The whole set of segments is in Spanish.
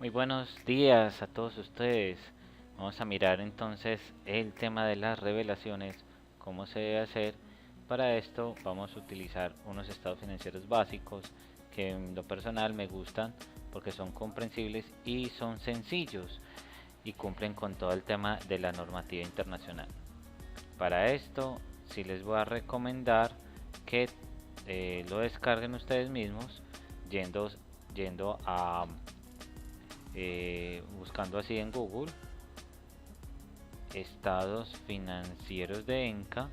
Muy buenos días a todos ustedes. Vamos a mirar entonces el tema de las revelaciones, cómo se debe hacer. Para esto vamos a utilizar unos estados financieros básicos que en lo personal me gustan porque son comprensibles y son sencillos y cumplen con todo el tema de la normativa internacional. Para esto sí les voy a recomendar que lo descarguen ustedes mismos yendo, yendo a buscando así en Google estados financieros de ENCA.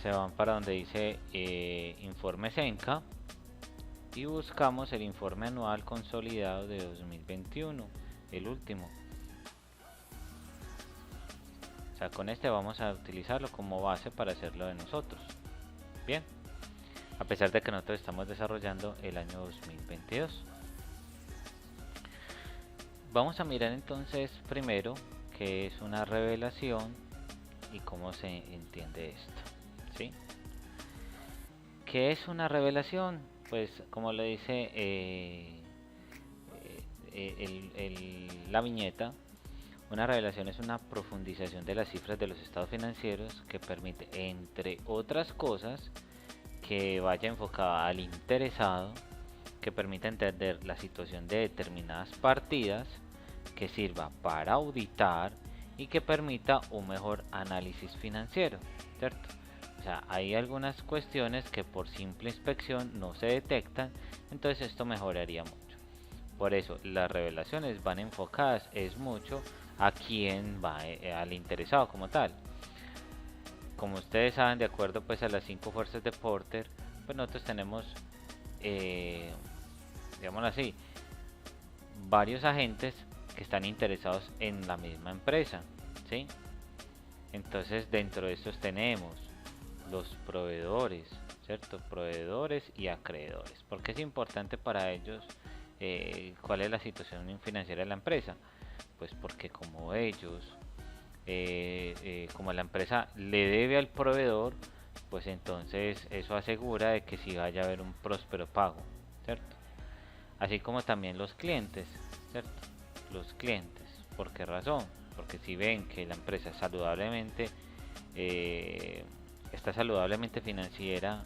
Se van para donde dice informes ENCA y buscamos el informe anual consolidado de 2021, el último. O sea, con este vamos a utilizarlo como base para hacerlo de nosotros. Bien, a pesar de que nosotros estamos desarrollando el año 2022. Vamos a mirar entonces primero qué es una revelación y cómo se entiende esto, ¿sí? ¿Qué es una revelación? Pues como le dice la viñeta, una revelación es una profundización de las cifras de los estados financieros que permite, entre otras cosas, que vaya enfocada al interesado, que permita entender la situación de determinadas partidas, que sirva para auditar y que permita un mejor análisis financiero, ¿cierto? O sea, hay algunas cuestiones que por simple inspección no se detectan, entonces esto mejoraría mucho. Por eso las revelaciones van enfocadas es mucho a quien va, al interesado como tal. Como ustedes saben, de acuerdo pues a las 5 fuerzas de Porter, pues nosotros tenemos, eh, digámoslo así, varios agentes que están interesados en la misma empresa, ¿sí? Entonces dentro de estos tenemos los proveedores, ¿cierto? Proveedores y acreedores. ¿Por qué es importante para ellos cuál es la situación financiera de la empresa? Pues porque como ellos, como la empresa le debe al proveedor, pues entonces eso asegura de que sí vaya a haber un próspero pago, ¿cierto? Así como también los clientes, ¿cierto? Los clientes, ¿por qué razón? Porque si ven que la empresa eh, está saludablemente financiera,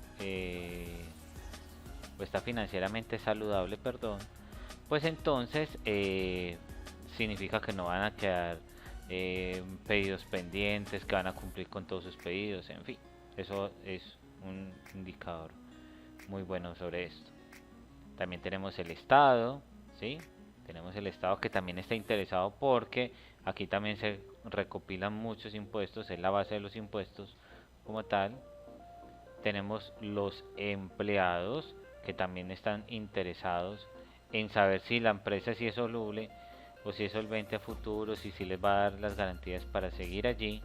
o está financieramente saludable, perdón, pues entonces significa que no van a quedar pedidos pendientes, que van a cumplir con todos sus pedidos, en fin, eso es un indicador muy bueno sobre esto. También tenemos el Estado, ¿sí? Tenemos el Estado que también está interesado porque aquí también se recopilan muchos impuestos, es la base de los impuestos como tal. Tenemos los empleados que también están interesados en saber si la empresa sí es soluble o si es solvente a futuro, si sí les va a dar las garantías para seguir allí,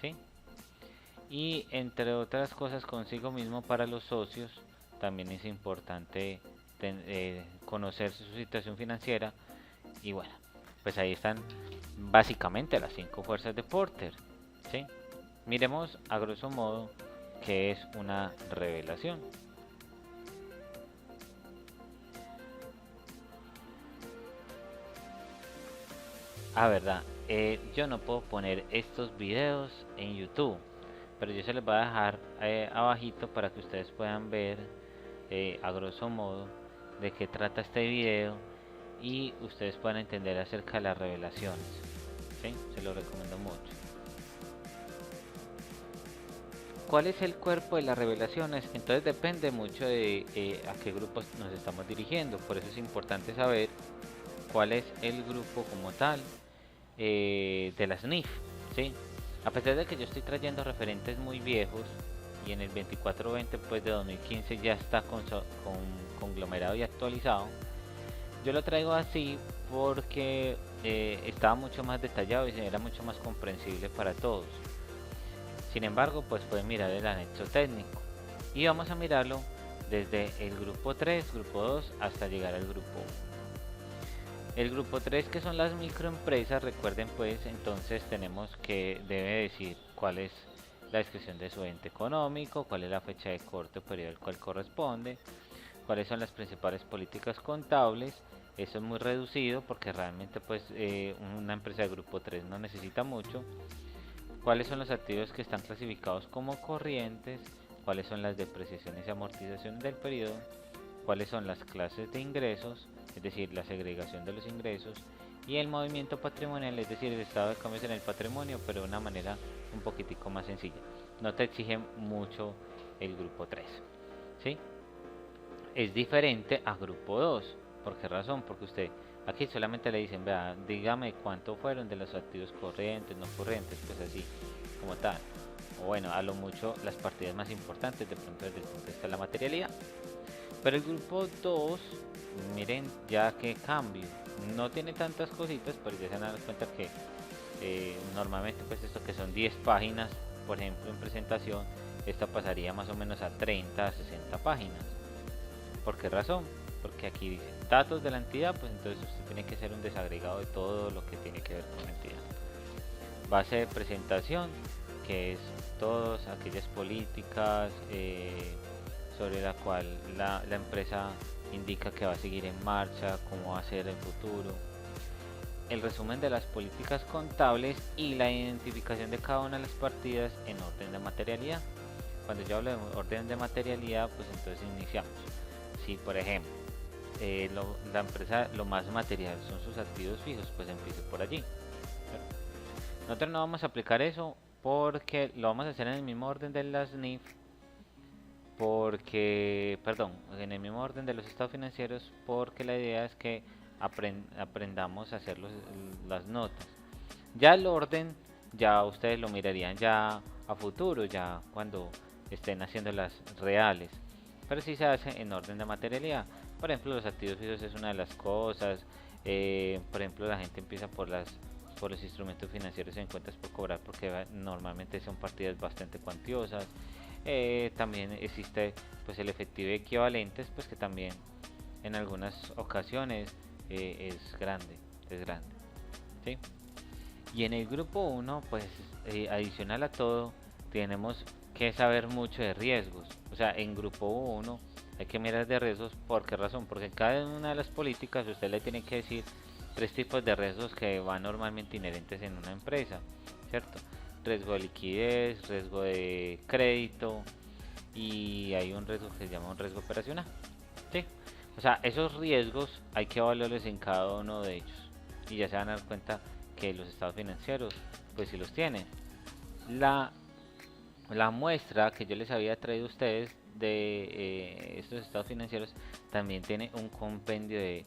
¿sí? Y entre otras cosas consigo mismo para los socios también es importante conocer su situación financiera y bueno, pues ahí están básicamente las 5 fuerzas de Porter, ¿sí? Miremos a grosso modo qué es una revelación. Verdad, yo no puedo poner estos videos en YouTube, pero yo se los voy a dejar abajito para que ustedes puedan ver a grosso modo de qué trata este video y ustedes puedan entender acerca de las revelaciones. ¿Sí? Se lo recomiendo mucho. ¿Cuál es el cuerpo de las revelaciones? Entonces depende mucho de a qué grupos nos estamos dirigiendo. Por eso es importante saber cuál es el grupo como tal de las NIF. ¿Sí? A pesar de que yo estoy trayendo referentes muy viejos y en el 2420 pues de 2015 ya está conglomerado y actualizado, yo lo traigo así porque estaba mucho más detallado y era mucho más comprensible para todos. Sin embargo, pues pueden mirar el anexo técnico y vamos a mirarlo desde el grupo 3, grupo 2 hasta llegar al grupo 1. El grupo 3 que son las microempresas, recuerden pues entonces tenemos que debe decir cuál es la descripción de su ente económico, cuál es la fecha de corte o periodo al cual corresponde, cuáles son las principales políticas contables. Eso es muy reducido porque realmente pues una empresa de grupo 3 no necesita mucho. Cuáles son los activos que están clasificados como corrientes, cuáles son las depreciaciones y amortizaciones del periodo, cuáles son las clases de ingresos, es decir, la segregación de los ingresos, y el movimiento patrimonial, es decir, el estado de cambios en el patrimonio, pero de una manera un poquitico más sencilla. No te exige mucho el grupo 3, ¿sí? Es diferente a grupo 2. ¿Por qué razón? Porque usted aquí solamente le dicen, vea, dígame cuánto fueron de los activos corrientes, no corrientes, pues así, como tal. O bueno, a lo mucho las partidas más importantes de pronto desde el punto de vista de la materialidad. Pero el grupo 2, miren ya que cambio. No tiene tantas cositas, pero ya se dan cuenta que normalmente pues esto que son 10 páginas, por ejemplo en presentación, esta pasaría más o menos a 30 a 60 páginas. ¿Por qué razón? Porque aquí dice datos de la entidad, pues entonces usted tiene que hacer un desagregado de todo lo que tiene que ver con la entidad. Base de presentación, que es todas aquellas políticas sobre la cual la empresa indica que va a seguir en marcha, cómo va a ser el futuro. El resumen de las políticas contables y la identificación de cada una de las partidas en orden de materialidad. Cuando yo hablo de orden de materialidad, pues entonces iniciamos. Si por ejemplo la empresa lo más material son sus activos fijos, pues empiece por allí. ¿Cierto? Nosotros no vamos a aplicar eso porque lo vamos a hacer en el mismo orden de las NIF, porque, perdón, en el mismo orden de los estados financieros, porque la idea es que aprendamos a hacer las notas. Ya el orden, ya ustedes lo mirarían ya a futuro, ya cuando estén haciendo las reales, pero si se hace en orden de materialidad. Por ejemplo, los activos fijos es una de las cosas. Por ejemplo, la gente empieza por los instrumentos financieros en cuentas por cobrar porque normalmente son partidas bastante cuantiosas. También existe pues el efectivo equivalentes, pues que también en algunas ocasiones es grande, ¿sí? Y en el grupo 1 pues adicional a todo, tenemos que saber mucho de riesgos. O sea, en grupo 1 hay que mirar de riesgos. ¿Por qué razón? Porque en cada una de las políticas usted le tiene que decir tres tipos de riesgos que van normalmente inherentes en una empresa, ¿cierto? Riesgo de liquidez, riesgo de crédito y hay un riesgo que se llama un riesgo operacional, ¿sí? O sea, esos riesgos hay que evaluarlos en cada uno de ellos y ya se van a dar cuenta que los estados financieros pues si los tienen. La, la muestra que yo les había traído a ustedes de estos estados financieros también tiene un compendio de,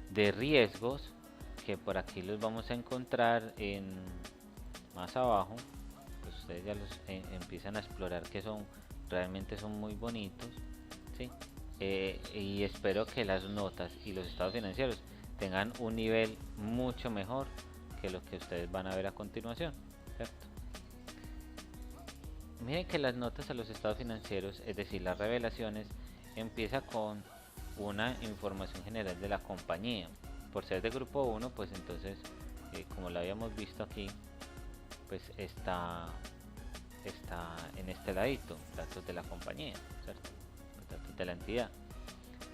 de riesgos que por aquí los vamos a encontrar en más abajo. Pues ustedes ya los empiezan a explorar que son realmente son muy bonitos, ¿sí? Y espero que las notas y los estados financieros tengan un nivel mucho mejor que lo que ustedes van a ver a continuación, ¿cierto? Miren que las notas a los estados financieros, es decir, las revelaciones, empieza con una información general de la compañía. Por ser de grupo 1, pues entonces, como lo habíamos visto aquí, pues está en este ladito, datos de la compañía, ¿cierto? Datos de la entidad.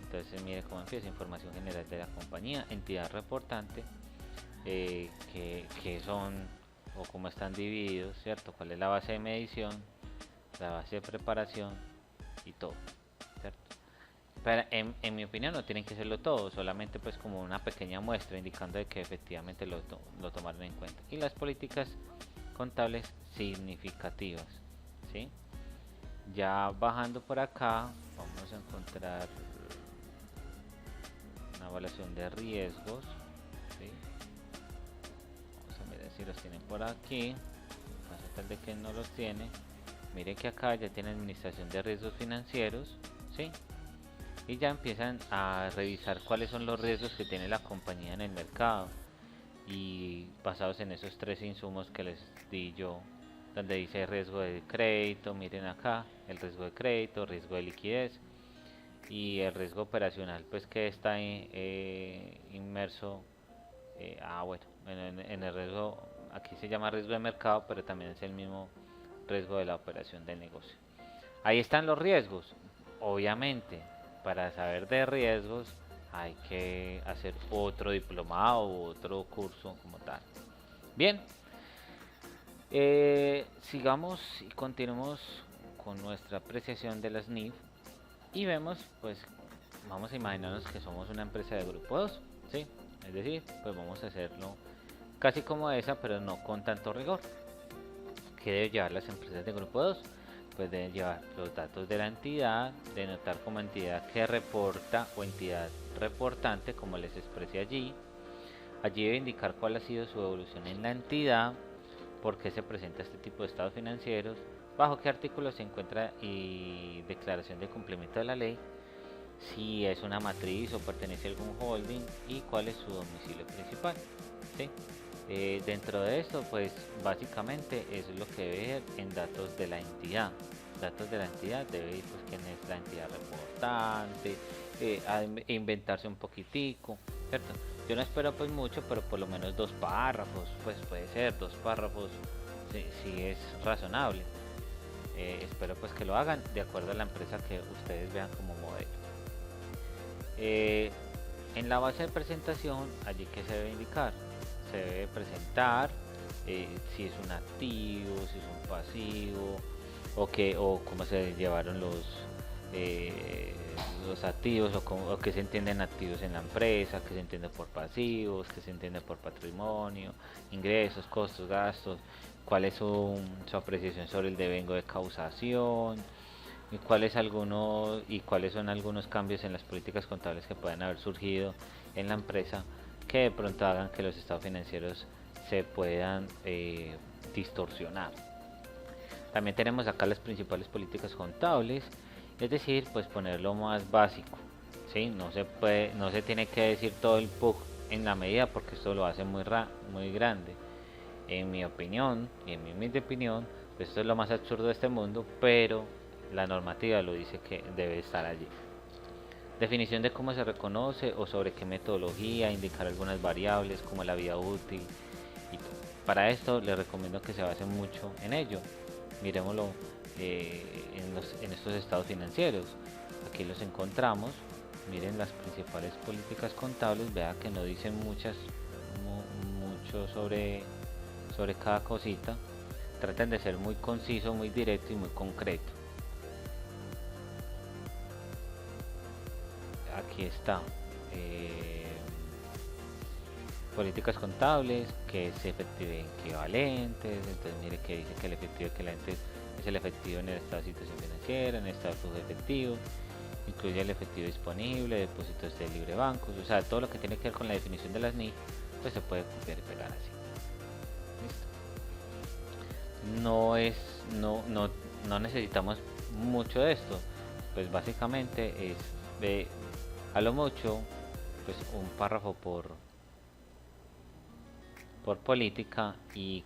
Entonces mire cómo empieza, información general de la compañía, entidad reportante, que son o cómo están divididos, ¿cierto? ¿Cuál es la base de medición, la base de preparación y todo, ¿cierto? Pero en mi opinión no tienen que serlo todo, solamente pues como una pequeña muestra indicando de que efectivamente lo tomaron en cuenta. Y las políticas contables significativas, ¿sí? Ya bajando por acá vamos a encontrar una evaluación de riesgos, ¿sí? Vamos a mirar si los tienen por aquí, caso tal de que no los tiene. Mire que acá ya tiene administración de riesgos financieros, ¿sí? Y ya empiezan a revisar cuáles son los riesgos que tiene la compañía en el mercado y basados en esos tres insumos que les di yo, donde dice riesgo de crédito, miren acá el riesgo de crédito, riesgo de liquidez y el riesgo operacional, pues que está inmerso, bueno, en el riesgo, aquí se llama riesgo de mercado, pero también es el mismo riesgo de la operación del negocio. Ahí están los riesgos. Obviamente, para saber de riesgos hay que hacer otro diplomado o otro curso como tal. Bien, sigamos y continuemos con nuestra apreciación de las NIF y vemos, pues, vamos a imaginarnos que somos una empresa de grupo 2, ¿sí? Es decir, pues vamos a hacerlo casi como esa, pero no con tanto rigor. ¿Qué deben llevar las empresas de grupo 2? Pues deben llevar los datos de la entidad, denotar como entidad que reporta o entidad reportante, como les expresé allí. Allí debe indicar cuál ha sido su evolución en la entidad, por qué se presenta este tipo de estados financieros, bajo qué artículo se encuentra y declaración de cumplimiento de la ley, si es una matriz o pertenece a algún holding y cuál es su domicilio principal. ¿Sí? Dentro de esto, pues básicamente eso es lo que debe ver en datos de la entidad. Datos de la entidad debe ir pues quién es la entidad reportante, inventarse un poquitico, ¿cierto? Yo no espero pues mucho, pero por lo menos 2 párrafos, pues puede ser 2 párrafos, si es razonable. Espero pues que lo hagan de acuerdo a la empresa que ustedes vean como modelo. En la base de presentación, allí que se debe indicar, se debe presentar si es un activo, si es un pasivo, o cómo se llevaron los activos, o qué se entienden activos en la empresa, qué se entiende por pasivos, qué se entiende por patrimonio, ingresos, costos, gastos, cuál es su apreciación sobre el devengo de causación, y cuáles son algunos cambios en las políticas contables que pueden haber surgido en la empresa que de pronto hagan que los estados financieros se puedan distorsionar. También tenemos acá las principales políticas contables, es decir, pues ponerlo más básico, ¿sí? No se tiene que decir todo el PUC en la medida porque esto lo hace muy grande. En mi opinión, y en mi humilde opinión, pues esto es lo más absurdo de este mundo, pero la normativa lo dice que debe estar allí. Definición de cómo se reconoce o sobre qué metodología, indicar algunas variables como la vida útil. Y para esto les recomiendo que se basen mucho en ello. Miremoslo en estos estados financieros. Aquí los encontramos. Miren las principales políticas contables. Vea que no dicen mucho sobre cada cosita. Traten de ser muy conciso, muy directo y muy concreto. Aquí está. Políticas contables, que es efectivo equivalentes. Entonces mire que dice que el efectivo equivalente es el efectivo en el estado de situación financiera, en el estado de flujo de efectivo, incluye el efectivo disponible, depósitos de libre bancos, o sea, todo lo que tiene que ver con la definición de las NIF, pues se puede copiar y pegar así. ¿Listo? No necesitamos mucho de esto, pues básicamente es de a lo mucho pues un párrafo por política y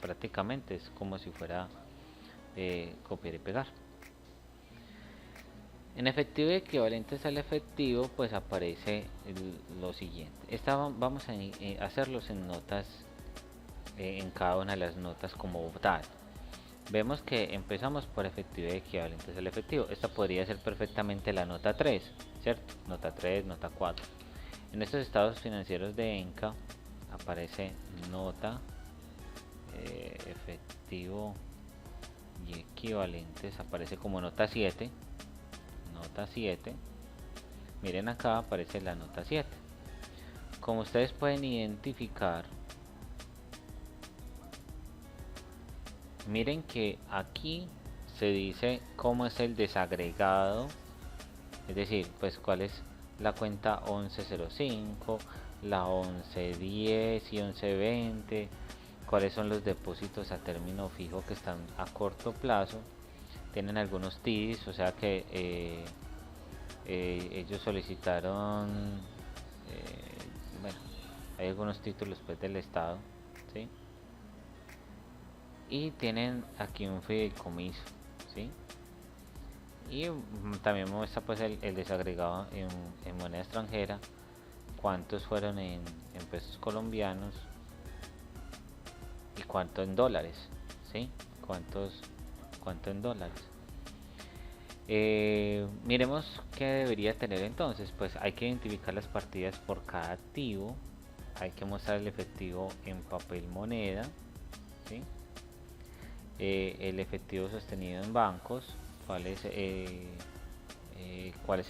prácticamente es como si fuera copiar y pegar. En efectivo equivalentes al efectivo pues aparece lo siguiente. Vamos a hacerlos en notas, en cada una de las notas como tal. Vemos que empezamos por efectivo equivalentes al efectivo. Esta podría ser perfectamente la nota 3, ¿cierto? Nota 3, nota 4. En estos estados financieros de ENCA aparece nota, efectivo y equivalentes, aparece como nota 7. Nota 7. Miren acá aparece la nota 7. Como ustedes pueden identificar, miren que aquí se dice cómo es el desagregado, es decir, pues cuál es la cuenta 1105, la 1110 y 1120, cuáles son los depósitos a término fijo que están a corto plazo. Tienen algunos TIDs, o sea que ellos solicitaron, bueno, hay algunos títulos pues del Estado, ¿sí? Y tienen aquí un fideicomiso, ¿sí? Y también muestra pues el desagregado en moneda extranjera, cuántos fueron en pesos colombianos y cuánto en dólares, ¿sí? Cuánto en dólares. Miremos qué debería tener entonces. Pues hay que identificar las partidas por cada activo. Hay que mostrar el efectivo en papel moneda, ¿sí? El efectivo sostenido en bancos, cuál es el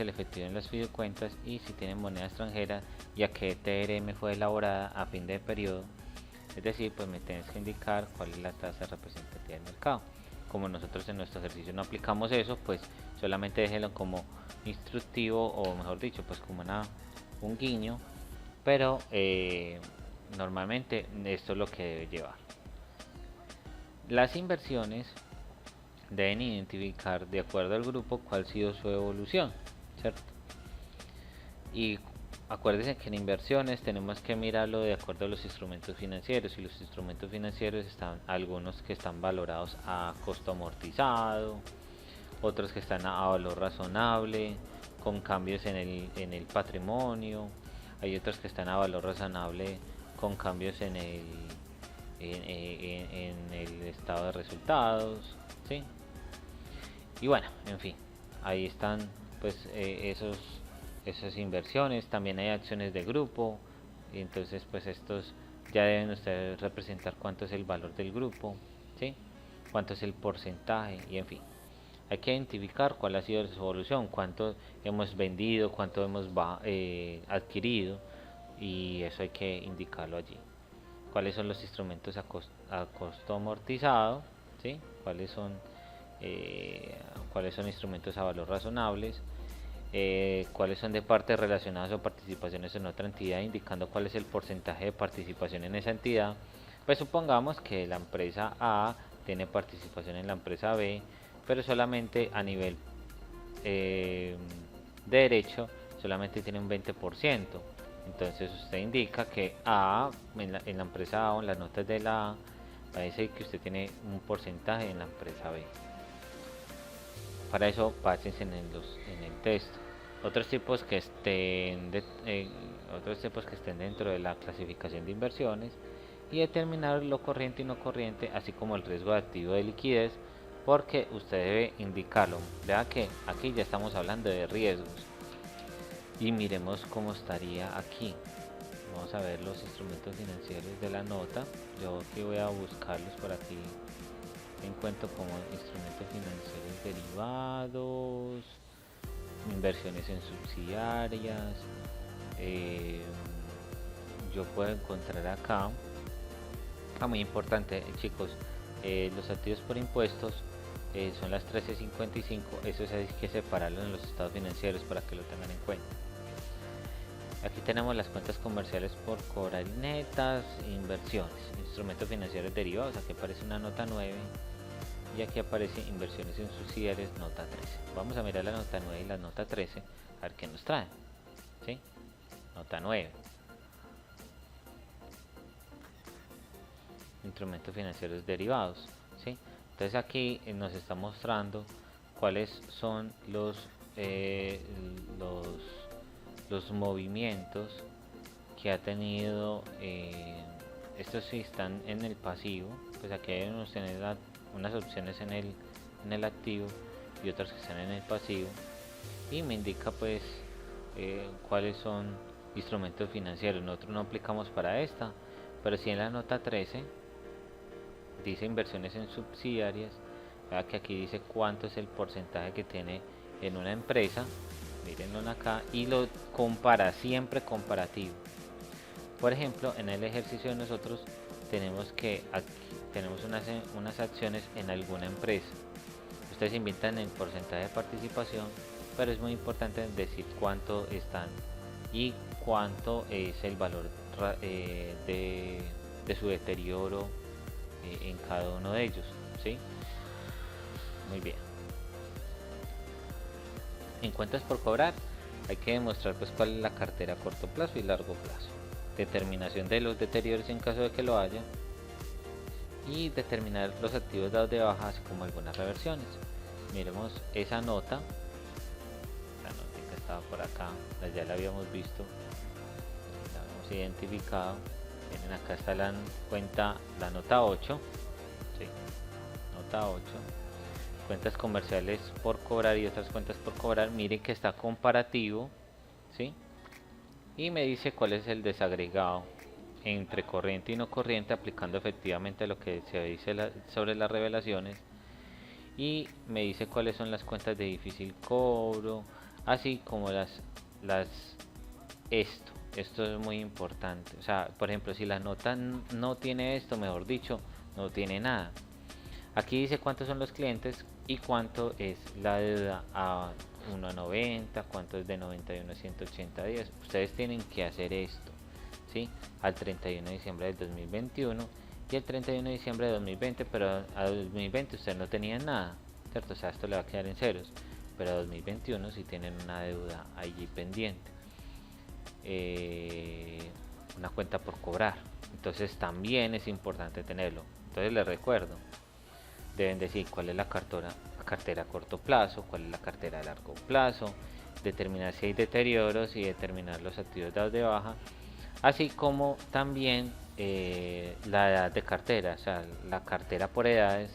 efectivo en las fideocuentas y si tienen moneda extranjera y a qué TRM fue elaborada a fin de periodo. Es decir, pues me tienes que indicar cuál es la tasa representativa del mercado. Como nosotros en nuestro ejercicio no aplicamos eso, pues solamente déjenlo como instructivo, o mejor dicho, pues como un guiño, pero normalmente esto es lo que debe llevar. Las inversiones deben identificar de acuerdo al grupo cuál ha sido su evolución, ¿cierto? Y acuérdense que en inversiones tenemos que mirarlo de acuerdo a los instrumentos financieros, y los instrumentos financieros están algunos que están valorados a costo amortizado, otros que están a valor razonable, con cambios en el patrimonio, hay otros que están a valor razonable con cambios en el estado de resultados, ¿sí? Y bueno, en fin, ahí están pues esas inversiones. También hay acciones de grupo, y entonces pues estos ya deben ustedes representar cuánto es el valor del grupo, ¿sí? Cuánto es el porcentaje, y en fin, hay que identificar cuál ha sido su evolución, cuánto hemos vendido, cuánto hemos adquirido, y eso hay que indicarlo allí. Cuáles son los instrumentos a costo amortizado, ¿sí? Cuáles son instrumentos a valor razonables, cuáles son de partes relacionadas o participaciones en otra entidad, indicando cuál es el porcentaje de participación en esa entidad. Pues supongamos que la empresa A tiene participación en la empresa B, pero solamente a nivel de derecho solamente tiene un 20%. Entonces usted indica que en la empresa A, o en las notas de la A, va a decir que usted tiene un porcentaje en la empresa B. Para eso pásense en el texto. Otros tipos que estén dentro de la clasificación de inversiones, y determinar lo corriente y no corriente, así como el riesgo de activo de liquidez, porque usted debe indicarlo. Vea que aquí ya estamos hablando de riesgos, y miremos cómo estaría aquí. Vamos a ver los instrumentos financieros de la nota. Yo aquí voy a buscarlos por aquí. Encuentro como instrumentos financieros derivados, inversiones en subsidiarias. Yo puedo encontrar acá, muy importante, chicos, los activos por impuestos son las 1355. Eso hay que separarlo en los estados financieros para que lo tengan en cuenta. Aquí tenemos las cuentas comerciales por cobrar y netas, inversiones, instrumentos financieros derivados. Aquí aparece una nota 9 y aquí aparece inversiones en subsidiarias, nota 13. Vamos a mirar la nota 9 y la nota 13 a ver qué nos trae, ¿sí? Nota 9, instrumentos financieros derivados, ¿sí? Entonces aquí nos está mostrando cuáles son los movimientos que ha tenido. Estos sí están en el pasivo, pues aquí hay unas opciones en el activo y otras que están en el pasivo, y me indica pues cuáles son instrumentos financieros. Nosotros no aplicamos para esta, pero sí en la nota 13 dice inversiones en subsidiarias. Vea que aquí dice cuánto es el porcentaje que tiene en una empresa, mírenlo acá, y lo compara, siempre comparativo. Por ejemplo, en el ejercicio de nosotros tenemos unas acciones en alguna empresa. Ustedes inventan el porcentaje de participación, pero es muy importante decir cuánto están y cuánto es el valor de su deterioro en cada uno de ellos, ¿sí? Muy bien. En cuentas por cobrar hay que demostrar pues cuál es la cartera a corto plazo y largo plazo, determinación de los deterioros en caso de que lo haya, y determinar los activos dados de baja, así como algunas reversiones. Miremos esa nota, la nota que estaba por acá, ya la habíamos visto, la habíamos identificado. Miren, acá está la nota 8, ¿sí? Nota 8, cuentas comerciales por cobrar y otras cuentas por cobrar, miren que está comparativo, ¿sí? Y me dice cuál es el desagregado entre corriente y no corriente, aplicando efectivamente lo que se dice sobre las revelaciones, y me dice cuáles son las cuentas de difícil cobro, así como las esto es muy importante. O sea, por ejemplo, si la nota no tiene esto, mejor dicho, no tiene nada. Aquí dice cuántos son los clientes y cuánto es la deuda a 1,90, cuánto es de 91 a 180 días. Ustedes tienen que hacer esto, ¿sí? Al 31 de diciembre del 2021 y el 31 de diciembre de 2020, pero a 2020 ustedes no tenían nada, ¿cierto? O sea, esto le va a quedar en ceros, pero a 2021 sí tienen una deuda allí pendiente. Una cuenta por cobrar, entonces también es importante tenerlo. Entonces les recuerdo, deben decir cuál es la cartera a corto plazo, cuál es la cartera a largo plazo, determinar si hay deterioros y determinar los activos dados de baja, así como también la edad de cartera, o sea, la cartera por edades,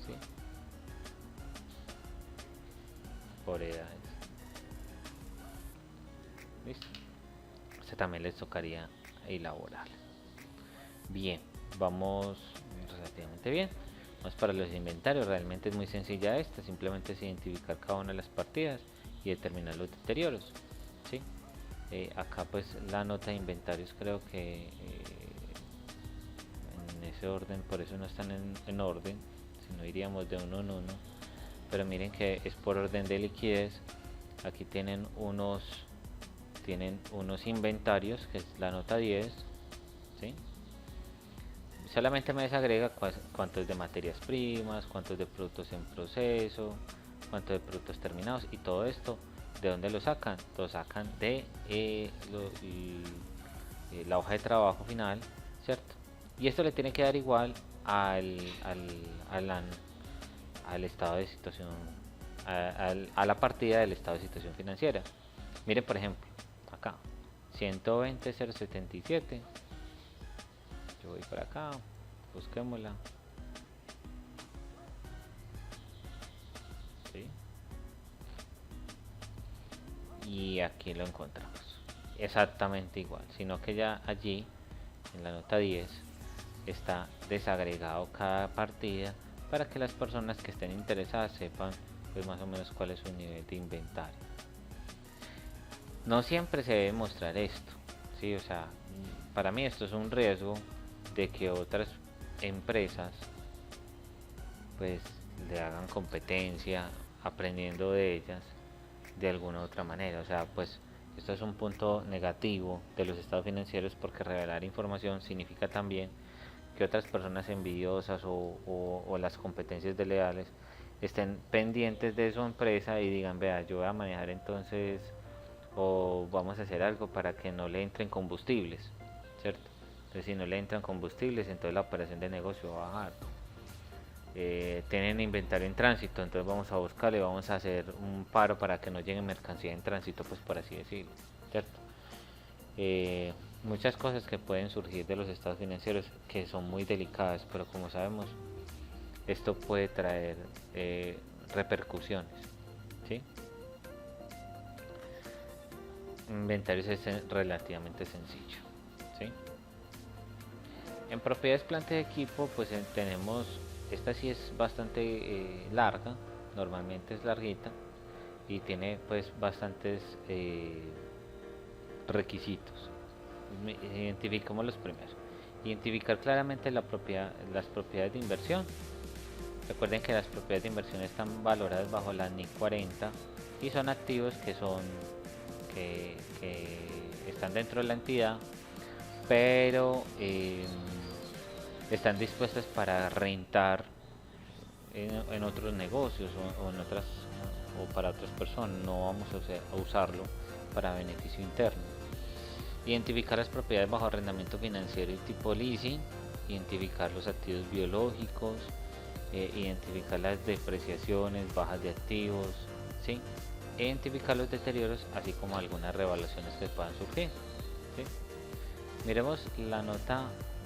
¿sí? Por edades. ¿Listo? Este también les tocaría elaborar. Bien, vamos relativamente bien. Vamos para los inventarios. Realmente es muy sencilla esta, simplemente es identificar cada una de las partidas y determinar los deterioros, ¿sí? Acá pues la nota de inventarios creo que en ese orden, por eso no están en orden, si no iríamos de uno en uno, pero miren que es por orden de liquidez. Aquí tienen unos inventarios, que es la nota 10, ¿sí? Solamente me desagrega cuánto es de materias primas, cuánto es de productos en proceso, cuánto de productos terminados, y todo esto, ¿de dónde lo sacan? Lo sacan de la hoja de trabajo final, ¿cierto? Y esto le tiene que dar igual al estado de situación, a la partida del estado de situación financiera. Miren, por ejemplo, acá 120.077. Yo voy para acá, busquémosla, ¿sí? Y aquí lo encontramos exactamente igual, sino que ya allí en la nota 10 está desagregado cada partida para que las personas que estén interesadas sepan pues más o menos cuál es su nivel de inventario. No siempre se debe mostrar esto, ¿sí? O sea, para mí esto es un riesgo de que otras empresas pues le hagan competencia aprendiendo de ellas de alguna otra manera. O sea, pues esto es un punto negativo de los estados financieros, porque revelar información significa también que otras personas envidiosas o las competencias desleales estén pendientes de su empresa y digan, vea, yo voy a manejar entonces, o vamos a hacer algo para que no le entren combustibles, ¿cierto? Entonces si no le entran combustibles, entonces la operación de negocio va a bajar. Tienen inventario en tránsito, entonces vamos a buscarle, vamos a hacer un paro para que no llegue mercancía en tránsito, pues por así decirlo, ¿cierto? Muchas cosas que pueden surgir de los estados financieros que son muy delicadas, pero como sabemos, esto puede traer repercusiones, ¿sí? Inventarios es relativamente sencillo, ¿sí? En propiedades, planta de equipo, pues tenemos, esta sí es bastante larga, normalmente es larguita y tiene pues bastantes requisitos. Identificamos los primeros. Identificar claramente las propiedades de inversión. Recuerden que las propiedades de inversión están valoradas bajo la NIC 40 y son activos que están dentro de la entidad, pero están dispuestas para rentar en otros negocios o en otras, o para otras personas. No vamos a usarlo para beneficio interno. Identificar las propiedades bajo arrendamiento financiero y tipo leasing. Identificar los activos biológicos. Identificar las depreciaciones, bajas de activos, ¿sí? Identificar los deterioros, así como algunas revaluaciones que puedan surgir, ¿sí? Miremos la nota,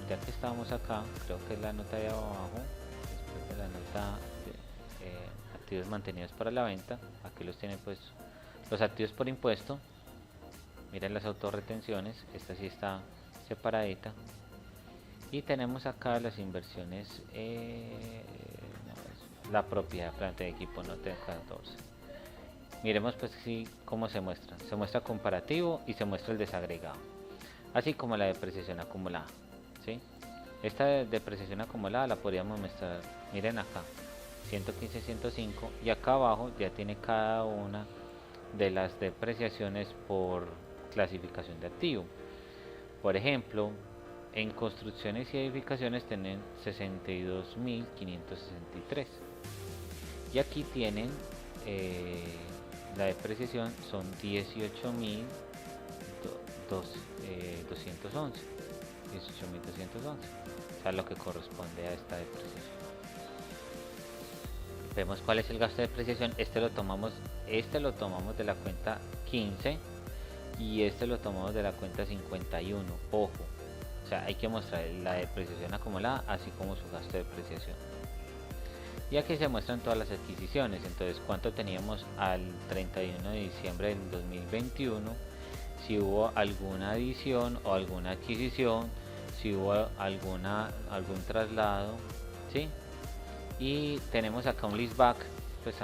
ya que estábamos acá, creo que es la nota de abajo, después de la nota activos mantenidos para la venta. Aquí los tiene pues los activos por impuesto. Miren las autorretenciones, esta sí está separadita. Y tenemos acá las inversiones, la propiedad, planta de equipo, nota 14. Miremos pues sí cómo se muestra. Se muestra comparativo y se muestra el desagregado, así como la depreciación acumulada, ¿sí? Esta depreciación acumulada la podríamos mostrar, miren acá, 115, 105, y acá abajo ya tiene cada una de las depreciaciones por clasificación de activo. Por ejemplo, en construcciones y edificaciones tienen 62.563, y aquí tienen la depreciación son 18.211, 18.211, o sea, lo que corresponde a esta depreciación. Vemos cuál es el gasto de depreciación. Este lo tomamos de la cuenta 15 y este lo tomamos de la cuenta 51. Ojo, o sea, hay que mostrar la depreciación acumulada así como su gasto de depreciación. Y aquí se muestran todas las adquisiciones. Entonces, cuánto teníamos al 31 de diciembre del 2021, si hubo alguna adición o alguna adquisición, si hubo algún traslado, ¿sí? Y tenemos acá un leaseback, pues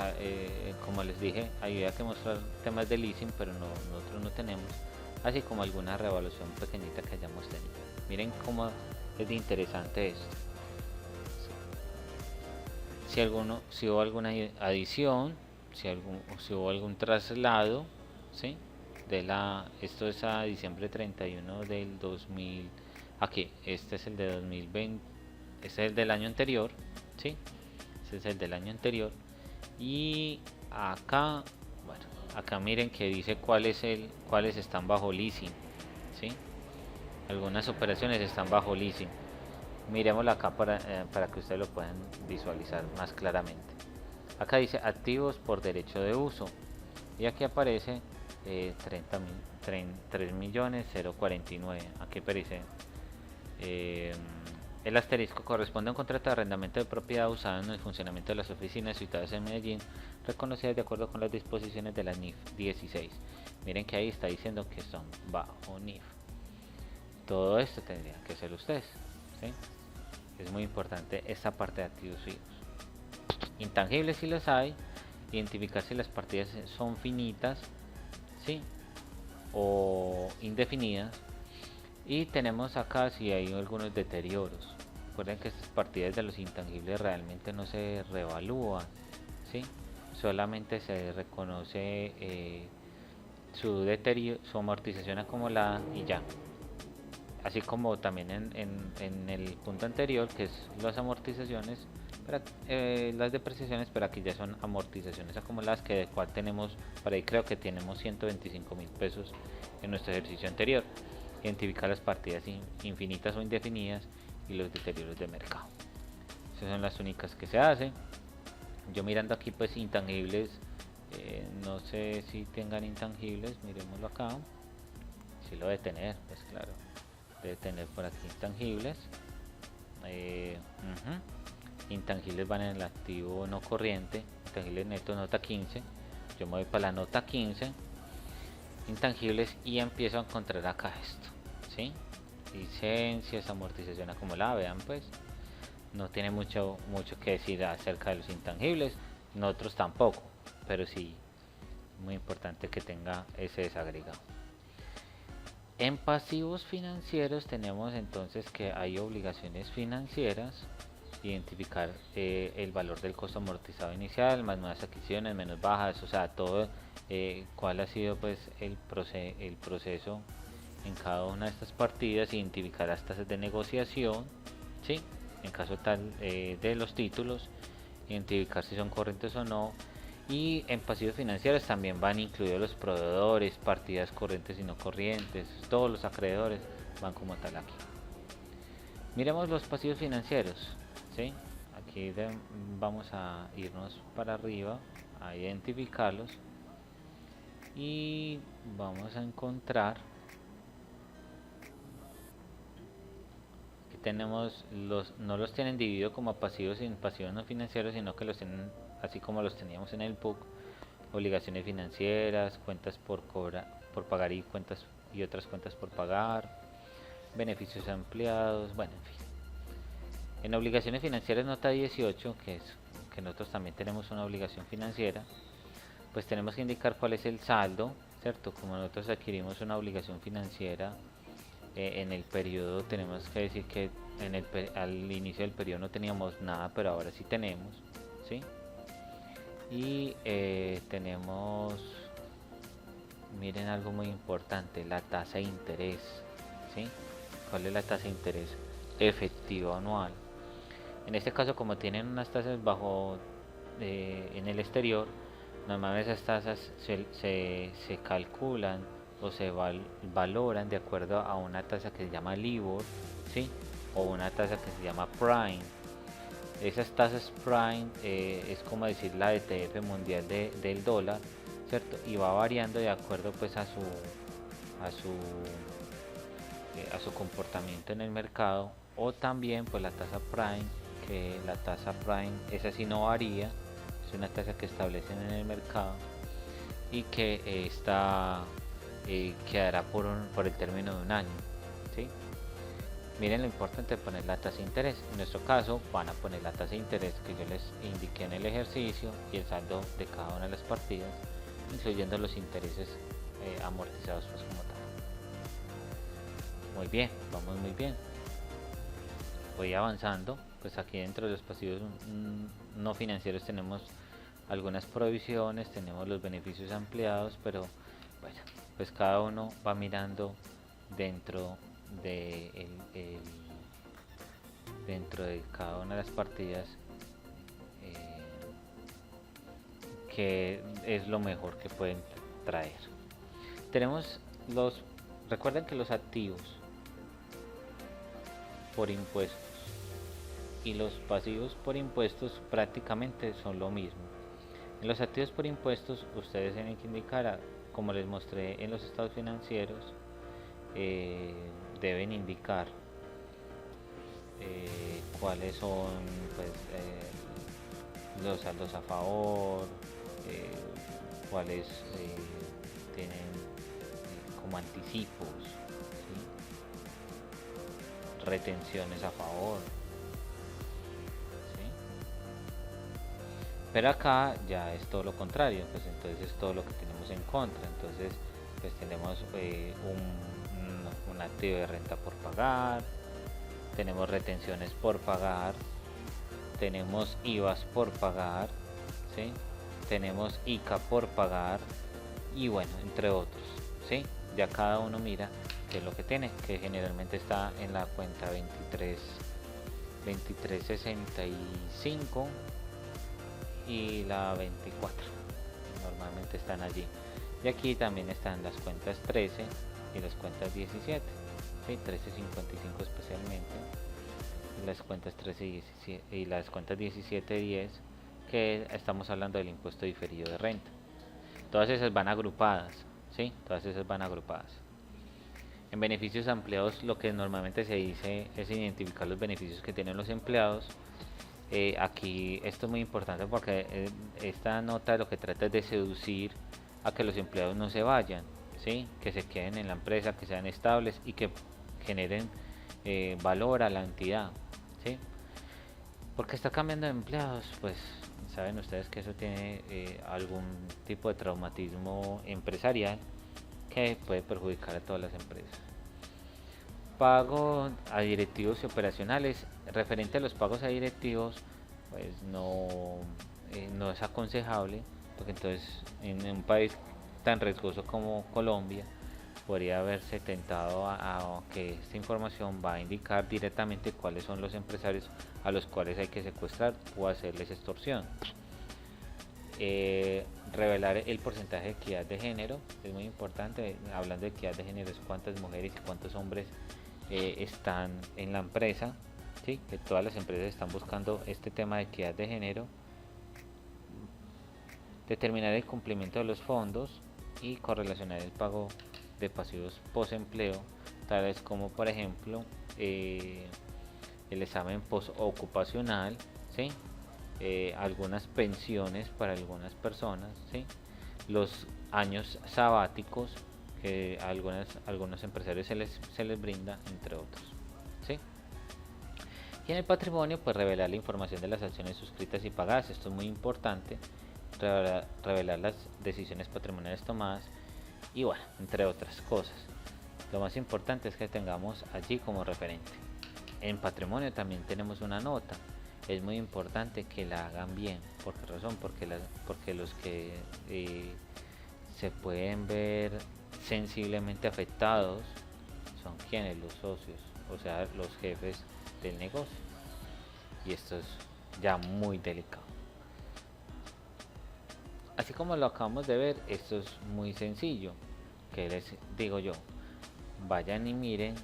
como les dije, había que mostrar temas de leasing, pero nosotros no tenemos, así como alguna revaluación pequeñita que hayamos tenido. Miren cómo es de interesante esto. Si hubo alguna adición, si hubo algún traslado, ¿sí? Esto es a diciembre 31 del 2000, aquí, este es el de 2020, este es el del año anterior, ¿sí? Este es el del año anterior. Y acá, bueno, acá miren que dice cuáles están bajo leasing, ¿sí? Algunas operaciones están bajo leasing. Miremoslo acá para que ustedes lo puedan visualizar más claramente. Acá dice activos por derecho de uso y aquí aparece 3.049.049. Aquí aparece el asterisco corresponde a un contrato de arrendamiento de propiedad usado en el funcionamiento de las oficinas situadas en Medellín, reconocidas de acuerdo con las disposiciones de la NIF 16. Miren que ahí está diciendo que son bajo NIF. Todo esto tendrían que ser ustedes, ¿sí? Es muy importante esta parte de activos fijos. Intangibles si los hay, identificar si las partidas son finitas, ¿sí? O indefinidas. Y tenemos acá si hay algunos deterioros. Recuerden que estas partidas de los intangibles realmente no se reevalúan, ¿sí? Solamente se reconoce su deterioro, su amortización acumulada y ya. Así como también en el punto anterior, que es las amortizaciones, las depreciaciones, pero aquí ya son amortizaciones acumuladas, que de cual tenemos, por ahí creo que tenemos 125.000 pesos en nuestro ejercicio anterior. Identificar las partidas infinitas o indefinidas y los deterioros de mercado. Esas son las únicas que se hacen. Yo mirando aquí pues intangibles, no sé si tengan intangibles, miremoslo acá. Si lo debe tener, pues claro. Debe tener por aquí intangibles. Intangibles van en el activo no corriente, intangibles netos nota 15. Yo me voy para la nota 15, intangibles, y empiezo a encontrar acá esto, ¿sí? Licencias, amortización acumulada. Vean pues, no tiene mucho que decir acerca de los intangibles, nosotros tampoco, pero sí muy importante que tenga ese desagregado. En pasivos financieros tenemos entonces que hay obligaciones financieras, identificar el valor del costo amortizado inicial, más nuevas adquisiciones, menos bajas, o sea, todo cuál ha sido pues el proceso en cada una de estas partidas, identificar las tasas de negociación, ¿sí? En caso tal de los títulos, identificar si son corrientes o no. Y en pasivos financieros también van incluidos los proveedores, partidas corrientes y no corrientes, todos los acreedores van como tal aquí. Miremos los pasivos financieros, ¿sí? Aquí vamos a irnos para arriba a identificarlos y vamos a encontrar que tenemos no los tienen dividido como pasivos y pasivos no financieros, sino que los tienen así como los teníamos en el book: obligaciones financieras, cuentas por pagar y cuentas y otras cuentas por pagar, beneficios ampliados, bueno, en fin. En obligaciones financieras nota 18, que es que nosotros también tenemos una obligación financiera, pues tenemos que indicar cuál es el saldo, ¿cierto? Como nosotros adquirimos una obligación financiera en el periodo, tenemos que decir que al inicio del periodo no teníamos nada, pero ahora sí tenemos, ¿sí? Y tenemos, miren algo muy importante, la tasa de interés, ¿sí? ¿Cuál es la tasa de interés efectiva anual? En este caso, como tienen unas tasas bajo en el exterior, normalmente esas tasas se calculan o se valoran de acuerdo a una tasa que se llama LIBOR, ¿sí? O una tasa que se llama Prime. Esas tasas Prime es como decir la ETF mundial del dólar, ¿cierto? Y va variando de acuerdo pues a su comportamiento en el mercado. O también pues la tasa Prime, que la tasa Prime esa sí no varía, es una tasa que establecen en el mercado y que quedará por el término de un año, ¿sí? Miren lo importante de poner la tasa de interés. En nuestro caso van a poner la tasa de interés que yo les indiqué en el ejercicio y el saldo de cada una de las partidas, incluyendo los intereses amortizados pues como tal. Muy bien, vamos muy bien. Voy avanzando. Pues aquí dentro de los pasivos no financieros tenemos algunas provisiones, tenemos los beneficios ampliados, pero bueno, pues cada uno va mirando dentro dentro de cada una de las partidas que es lo mejor que pueden traer. Tenemos recuerden que los activos por impuestos y los pasivos por impuestos prácticamente son lo mismo. En los activos por impuestos ustedes tienen que indicar, como les mostré en los estados financieros, deben indicar cuáles son pues, los saldos a favor, cuáles tienen como anticipos, ¿sí? Retenciones a favor, ¿sí? Pero acá ya es todo lo contrario, pues entonces es todo lo que tenemos en contra. Entonces pues tenemos un activo de renta por pagar, tenemos retenciones por pagar, tenemos IVAs por pagar, ¿sí? Tenemos ICA por pagar y bueno, entre otros, ¿sí? Ya cada uno mira qué es lo que tiene, que generalmente está en la cuenta 2365 y la 24, normalmente están allí. Y aquí también están las cuentas 13 y las cuentas 17, ¿sí? 1355 especialmente, y las cuentas 13 y 17 y las cuentas 1710, que estamos hablando del impuesto diferido de renta. Todas esas van agrupadas, ¿sí? Todas esas van agrupadas. En beneficios ampliados lo que normalmente se dice es identificar los beneficios que tienen los empleados. Aquí esto es muy importante porque esta nota lo que trata es de seducir a que los empleados no se vayan, ¿sí? Que se queden en la empresa, que sean estables y que generen valor a la entidad, ¿sí? Porque está cambiando de empleados, pues saben ustedes que eso tiene algún tipo de traumatismo empresarial que puede perjudicar a todas las empresas. Pago a directivos y operacionales. Referente a los pagos a directivos, pues no es aconsejable, porque entonces en un país tan riesgoso como Colombia podría haberse tentado a que esta información va a indicar directamente cuáles son los empresarios a los cuales hay que secuestrar o hacerles extorsión. Revelar el porcentaje de equidad de género es muy importante. Hablando de equidad de género, es cuántas mujeres y cuántos hombres están en la empresa, ¿sí? Que todas las empresas están buscando este tema de equidad de género. Determinar el cumplimiento de los fondos y correlacionar el pago de pasivos post-empleo, tales como por ejemplo el examen post-ocupacional, ¿sí? algunas pensiones para algunas personas, ¿sí? Los años sabáticos que a algunos empresarios se les brinda, entre otros, ¿sí? Y en el patrimonio, pues revelar la información de las acciones suscritas y pagadas. Esto es muy importante, revelar las decisiones patrimoniales tomadas y bueno, entre otras cosas. Lo más importante es que tengamos allí como referente. En patrimonio también tenemos una nota. Es muy importante que la hagan bien. ¿Por qué razón? Porque los que se pueden ver sensiblemente afectados son quienes, los socios, o sea, los jefes del negocio. Y esto es ya muy delicado. Así como lo acabamos de ver, esto es muy sencillo. Que les digo yo, vayan y miren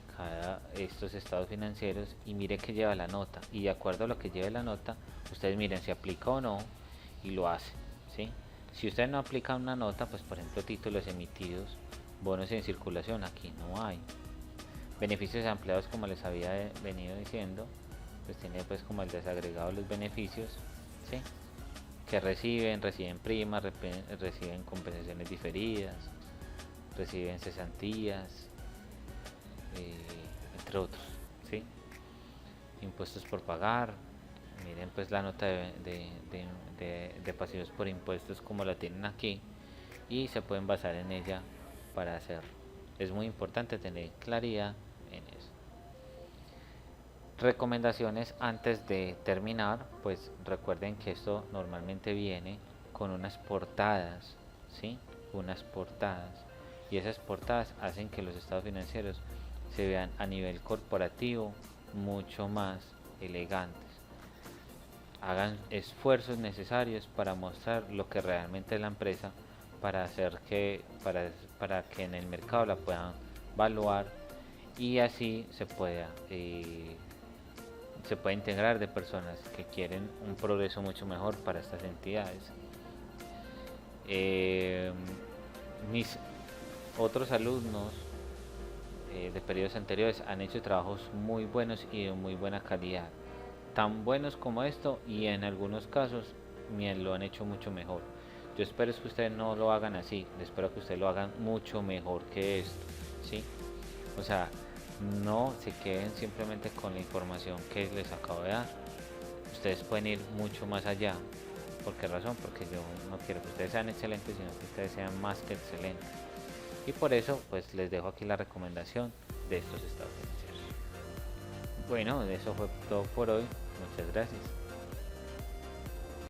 estos estados financieros y mire que lleva la nota, y de acuerdo a lo que lleve la nota ustedes miren si aplica o no y lo hacen, ¿sí? Si ustedes no aplican una nota, pues por ejemplo títulos emitidos, bonos en circulación, aquí no hay beneficios a empleados, como les había venido diciendo, pues tiene pues como el desagregado de los beneficios, ¿sí? Que reciben primas, reciben compensaciones diferidas, reciben cesantías, entre otros, ¿sí? Impuestos por pagar. Miren pues la nota de pasivos por impuestos como la tienen aquí, y se pueden basar en ella para hacerlo. Es muy importante tener claridad en eso. Recomendaciones antes de terminar, pues recuerden que esto normalmente viene con unas portadas, ¿sí? Unas portadas, y esas portadas hacen que los estados financieros se vean a nivel corporativo mucho más elegantes. Hagan esfuerzos necesarios para mostrar lo que realmente es la empresa, para hacer para que en el mercado la puedan evaluar, y así se puede integrar de personas que quieren un progreso mucho mejor para estas entidades. Mis otros alumnos de periodos anteriores han hecho trabajos muy buenos y de muy buena calidad, tan buenos como esto, y en algunos casos lo han hecho mucho mejor. Yo espero que ustedes no lo hagan así, espero que ustedes lo hagan mucho mejor que esto, ¿sí? O sea, no se queden simplemente con la información que les acabo de dar. Ustedes pueden ir mucho más allá. ¿Por qué razón? Porque yo no quiero que ustedes sean excelentes, sino que ustedes sean más que excelentes. Y por eso, pues les dejo aquí la recomendación de estos estados financieros. Bueno, eso fue todo por hoy. Muchas gracias.